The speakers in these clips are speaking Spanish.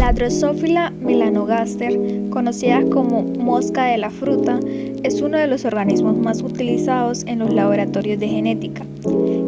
La Drosophila melanogaster, conocida como mosca de la fruta, es uno de los organismos más utilizados en los laboratorios de genética.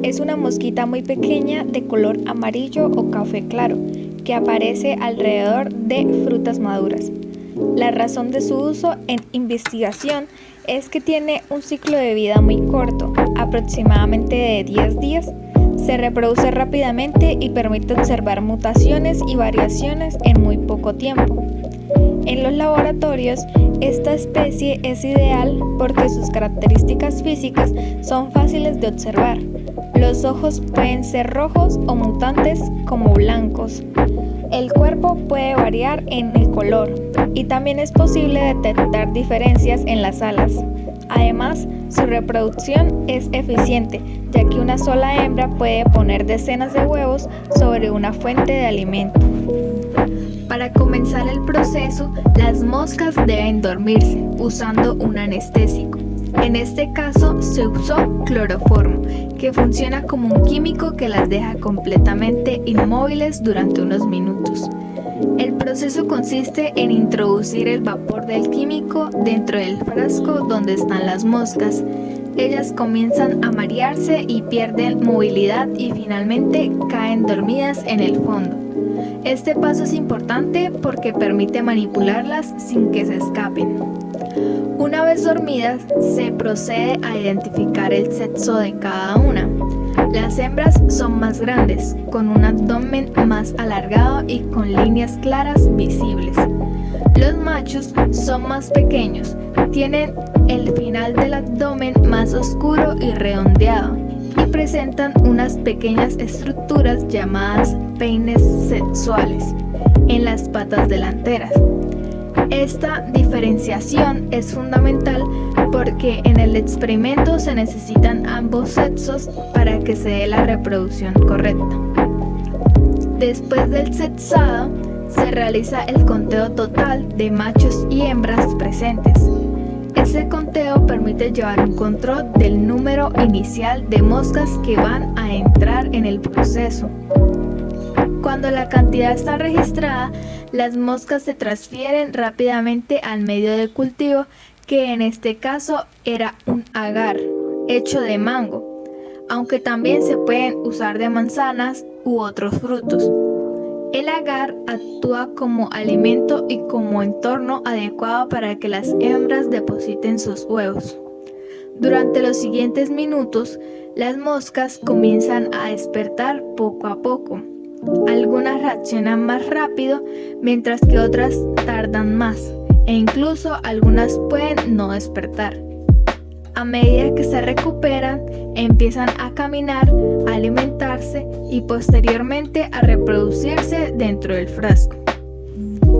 Es una mosquita muy pequeña de color amarillo o café claro, que aparece alrededor de frutas maduras. La razón de su uso en investigación es que tiene un ciclo de vida muy corto, aproximadamente de 10 días. Se reproduce rápidamente y permite observar mutaciones y variaciones en muy poco tiempo. En los laboratorios, esta especie es ideal porque sus características físicas son fáciles de observar. Los ojos pueden ser rojos o mutantes como blancos. El cuerpo puede variar en el color y también es posible detectar diferencias en las alas. Además, su reproducción es eficiente, ya que una sola hembra puede poner decenas de huevos sobre una fuente de alimento. Para comenzar el proceso, las moscas deben dormirse usando un anestésico. En este caso se usó cloroformo, que funciona como un químico que las deja completamente inmóviles durante unos minutos. El proceso consiste en introducir el vapor del químico dentro del frasco donde están las moscas. Ellas comienzan a marearse y pierden movilidad y finalmente caen dormidas en el fondo. Este paso es importante porque permite manipularlas sin que se escapen. Una vez dormidas, se procede a identificar el sexo de cada una. Las hembras son más grandes, con un abdomen más alargado y con líneas claras visibles. Los machos son más pequeños, tienen el final del abdomen más oscuro y redondeado y presentan unas pequeñas estructuras llamadas peines sexuales en las patas delanteras. Esta diferenciación es fundamental porque en el experimento se necesitan ambos sexos para que se dé la reproducción correcta. Después del sexado, se realiza el conteo total de machos y hembras presentes. Este conteo permite llevar un control del número inicial de moscas que van a entrar en el proceso. Cuando la cantidad está registrada, las moscas se transfieren rápidamente al medio de cultivo, que en este caso era un agar hecho de mango, aunque también se pueden usar de manzanas u otros frutos. El agar actúa como alimento y como entorno adecuado para que las hembras depositen sus huevos. Durante los siguientes minutos, las moscas comienzan a despertar poco a poco. Algunas reaccionan más rápido, mientras que otras tardan más, e incluso algunas pueden no despertar. A medida que se recuperan, empiezan a caminar, a alimentarse y posteriormente a reproducirse dentro del frasco.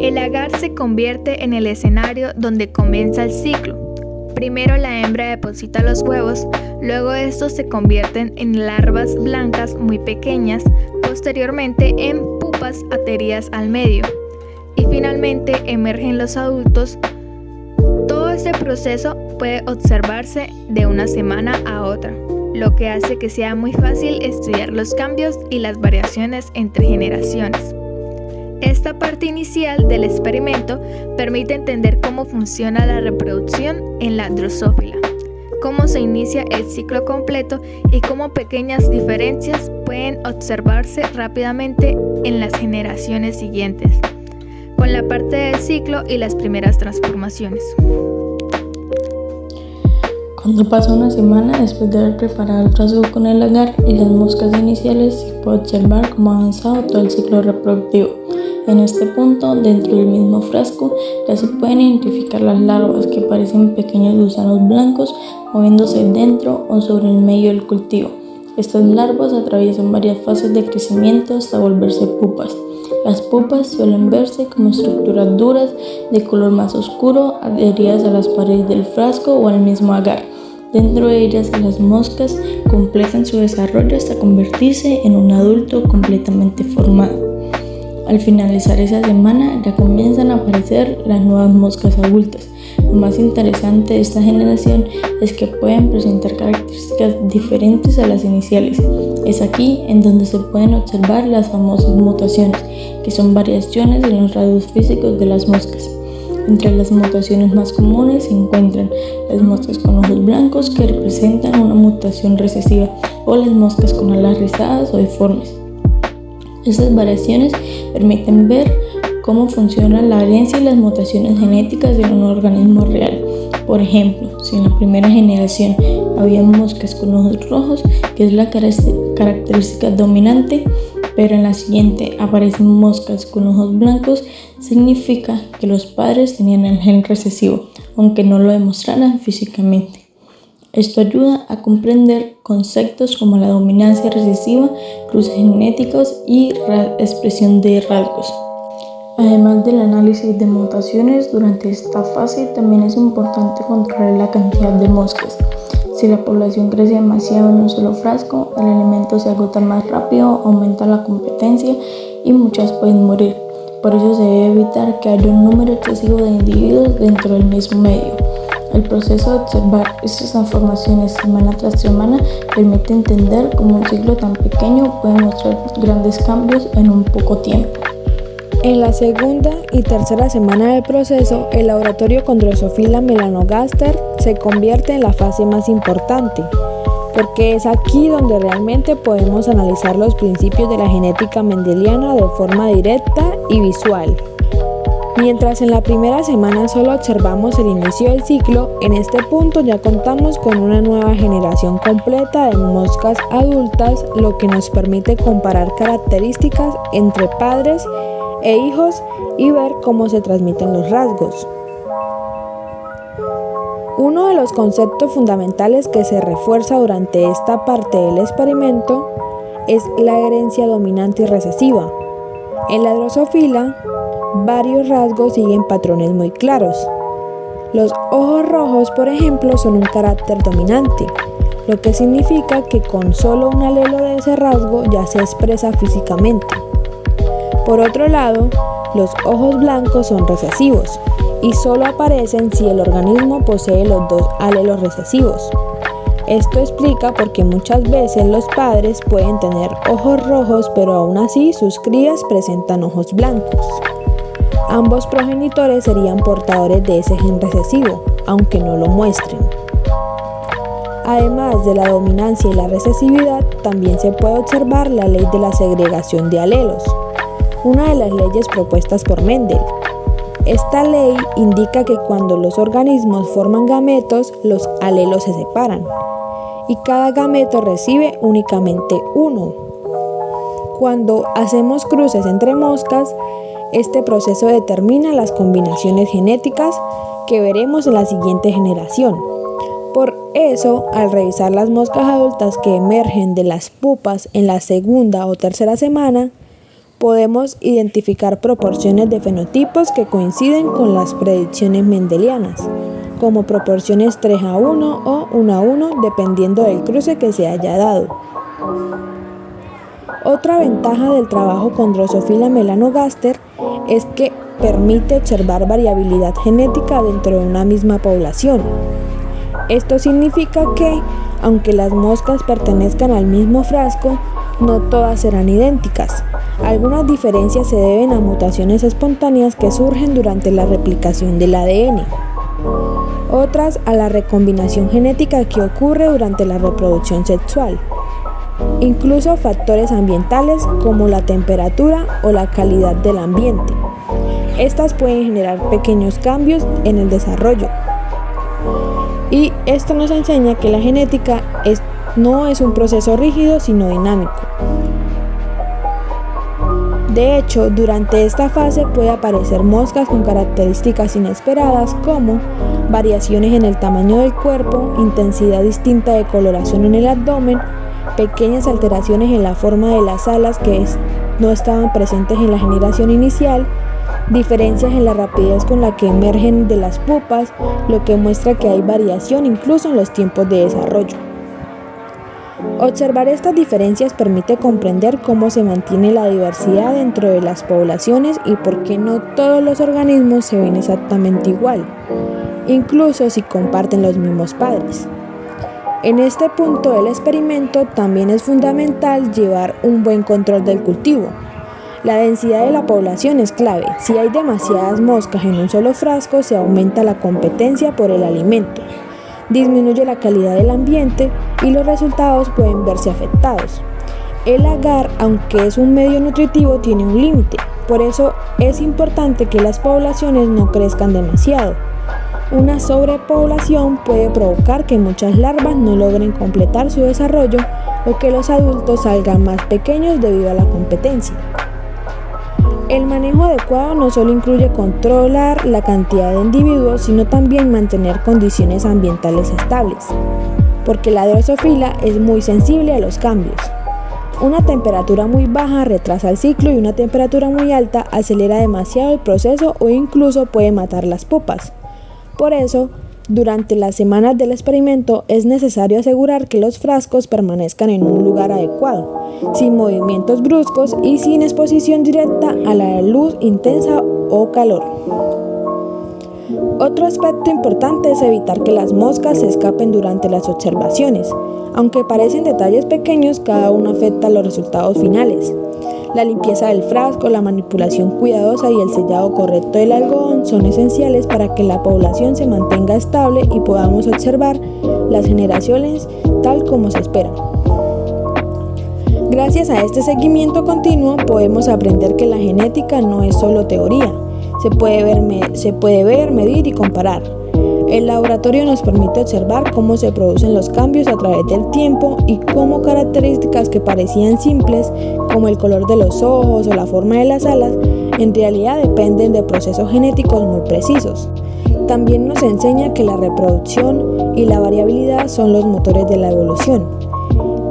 El agar se convierte en el escenario donde comienza el ciclo. Primero la hembra deposita los huevos, luego estos se convierten en larvas blancas muy pequeñas, posteriormente en pupas adheridas al medio, y finalmente emergen los adultos. Todo este proceso puede observarse de una semana a otra, lo que hace que sea muy fácil estudiar los cambios y las variaciones entre generaciones. Esta parte inicial del experimento permite entender cómo funciona la reproducción en la Drosophila, cómo se inicia el ciclo completo y cómo pequeñas diferencias pueden observarse rápidamente en las generaciones siguientes, con la parte del ciclo y las primeras transformaciones. Cuando pasa una semana después de haber preparado el frasco con el agar y las moscas iniciales, se puede observar cómo ha avanzado todo el ciclo reproductivo. En este punto, dentro del mismo frasco, ya se pueden identificar las larvas, que parecen pequeños gusanos blancos moviéndose dentro o sobre el medio del cultivo. Estas larvas atraviesan varias fases de crecimiento hasta volverse pupas. Las pupas suelen verse como estructuras duras de color más oscuro adheridas a las paredes del frasco o al mismo agar. Dentro de ellas, las moscas completan su desarrollo hasta convertirse en un adulto completamente formado. Al finalizar esa semana ya comienzan a aparecer las nuevas moscas adultas. Lo más interesante de esta generación es que pueden presentar características diferentes a las iniciales. Es aquí en donde se pueden observar las famosas mutaciones, que son variaciones en los rasgos físicos de las moscas. Entre las mutaciones más comunes se encuentran las moscas con ojos blancos, que representan una mutación recesiva, o las moscas con alas rizadas o deformes. Estas variaciones permiten ver cómo funcionan la herencia y las mutaciones genéticas en un organismo real. Por ejemplo, si en la primera generación había moscas con ojos rojos, que es la característica dominante, pero en la siguiente aparecen moscas con ojos blancos, significa que los padres tenían el gen recesivo, aunque no lo demostraran físicamente. Esto ayuda a comprender conceptos como la dominancia recesiva, cruces genéticos y expresión de rasgos. Además del análisis de mutaciones, durante esta fase también es importante controlar la cantidad de moscas. Si la población crece demasiado en un solo frasco, el alimento se agota más rápido, aumenta la competencia y muchas pueden morir. Por eso se debe evitar que haya un número excesivo de individuos dentro del mismo medio. El proceso de observar estas transformaciones semana tras semana permite entender cómo un ciclo tan pequeño puede mostrar grandes cambios en un poco tiempo. En la segunda y tercera semana del proceso, el laboratorio con Drosophila melanogaster se convierte en la fase más importante, porque es aquí donde realmente podemos analizar los principios de la genética mendeliana de forma directa y visual. Mientras en la primera semana solo observamos el inicio del ciclo, en este punto ya contamos con una nueva generación completa de moscas adultas, lo que nos permite comparar características entre padres e hijos y ver cómo se transmiten los rasgos. Uno de los conceptos fundamentales que se refuerza durante esta parte del experimento es la herencia dominante y recesiva. En la Drosophila, varios rasgos siguen patrones muy claros. Los ojos rojos, por ejemplo, son un carácter dominante, lo que significa que con solo un alelo de ese rasgo ya se expresa físicamente. Por otro lado, los ojos blancos son recesivos y solo aparecen si el organismo posee los dos alelos recesivos. Esto explica por qué muchas veces los padres pueden tener ojos rojos, pero aún así sus crías presentan ojos blancos. Ambos progenitores serían portadores de ese gen recesivo, aunque no lo muestren. Además de la dominancia y la recesividad, también se puede observar la ley de la segregación de alelos, una de las leyes propuestas por Mendel. Esta ley indica que cuando los organismos forman gametos, los alelos se separan y cada gameto recibe únicamente uno. Cuando hacemos cruces entre moscas, este proceso determina las combinaciones genéticas que veremos en la siguiente generación. Por eso, al revisar las moscas adultas que emergen de las pupas en la segunda o tercera semana, podemos identificar proporciones de fenotipos que coinciden con las predicciones mendelianas, como proporciones 3:1 o 1:1 dependiendo del cruce que se haya dado. Otra ventaja del trabajo con Drosophila melanogaster es que permite observar variabilidad genética dentro de una misma población. Esto significa que, aunque las moscas pertenezcan al mismo frasco, no todas serán idénticas. Algunas diferencias se deben a mutaciones espontáneas que surgen durante la replicación del ADN. Otras a la recombinación genética que ocurre durante la reproducción sexual. Incluso factores ambientales como la temperatura o la calidad del ambiente. Estas pueden generar pequeños cambios en el desarrollo. Y esto nos enseña que la genética no es un proceso rígido, sino dinámico. De hecho, durante esta fase puede aparecer moscas con características inesperadas como variaciones en el tamaño del cuerpo, intensidad distinta de coloración en el abdomen, pequeñas alteraciones en la forma de las alas que no estaban presentes en la generación inicial, diferencias en la rapidez con la que emergen de las pupas, lo que muestra que hay variación incluso en los tiempos de desarrollo. Observar estas diferencias permite comprender cómo se mantiene la diversidad dentro de las poblaciones y por qué no todos los organismos se ven exactamente igual. incluso si comparten los mismos padres. En este punto del experimento también es fundamental llevar un buen control del cultivo. La densidad de la población es clave. Si hay demasiadas moscas en un solo frasco, se aumenta la competencia por el alimento, disminuye la calidad del ambiente y los resultados pueden verse afectados. El agar, aunque es un medio nutritivo, tiene un límite. Por eso es importante que las poblaciones no crezcan demasiado. Una sobrepoblación puede provocar que muchas larvas no logren completar su desarrollo o que los adultos salgan más pequeños debido a la competencia. El manejo adecuado no solo incluye controlar la cantidad de individuos, sino también mantener condiciones ambientales estables, porque la drosófila es muy sensible a los cambios. Una temperatura muy baja retrasa el ciclo y una temperatura muy alta acelera demasiado el proceso o incluso puede matar las pupas. Por eso, durante las semanas del experimento es necesario asegurar que los frascos permanezcan en un lugar adecuado, sin movimientos bruscos y sin exposición directa a la luz intensa o calor. Otro aspecto importante es evitar que las moscas se escapen durante las observaciones. Aunque parecen detalles pequeños, cada uno afecta los resultados finales. La limpieza del frasco, la manipulación cuidadosa y el sellado correcto del algodón son esenciales para que la población se mantenga estable y podamos observar las generaciones tal como se espera. Gracias a este seguimiento continuo podemos aprender que la genética no es solo teoría, se puede ver, medir y comparar. El laboratorio nos permite observar cómo se producen los cambios a través del tiempo y cómo características que parecían simples, como el color de los ojos o la forma de las alas, en realidad dependen de procesos genéticos muy precisos. También nos enseña que la reproducción y la variabilidad son los motores de la evolución,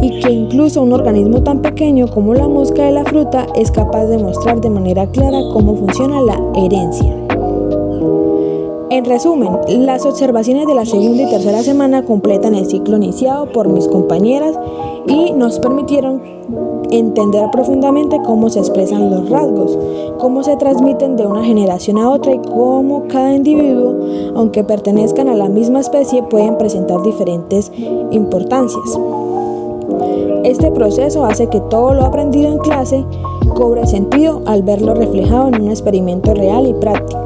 y que incluso un organismo tan pequeño como la mosca de la fruta es capaz de mostrar de manera clara cómo funciona la herencia. En resumen, las observaciones de la segunda y tercera semana completan el ciclo iniciado por mis compañeras y nos permitieron entender profundamente cómo se expresan los rasgos, cómo se transmiten de una generación a otra y cómo cada individuo, aunque pertenezcan a la misma especie, pueden presentar diferentes importancias. Este proceso hace que todo lo aprendido en clase cobre sentido al verlo reflejado en un experimento real y práctico.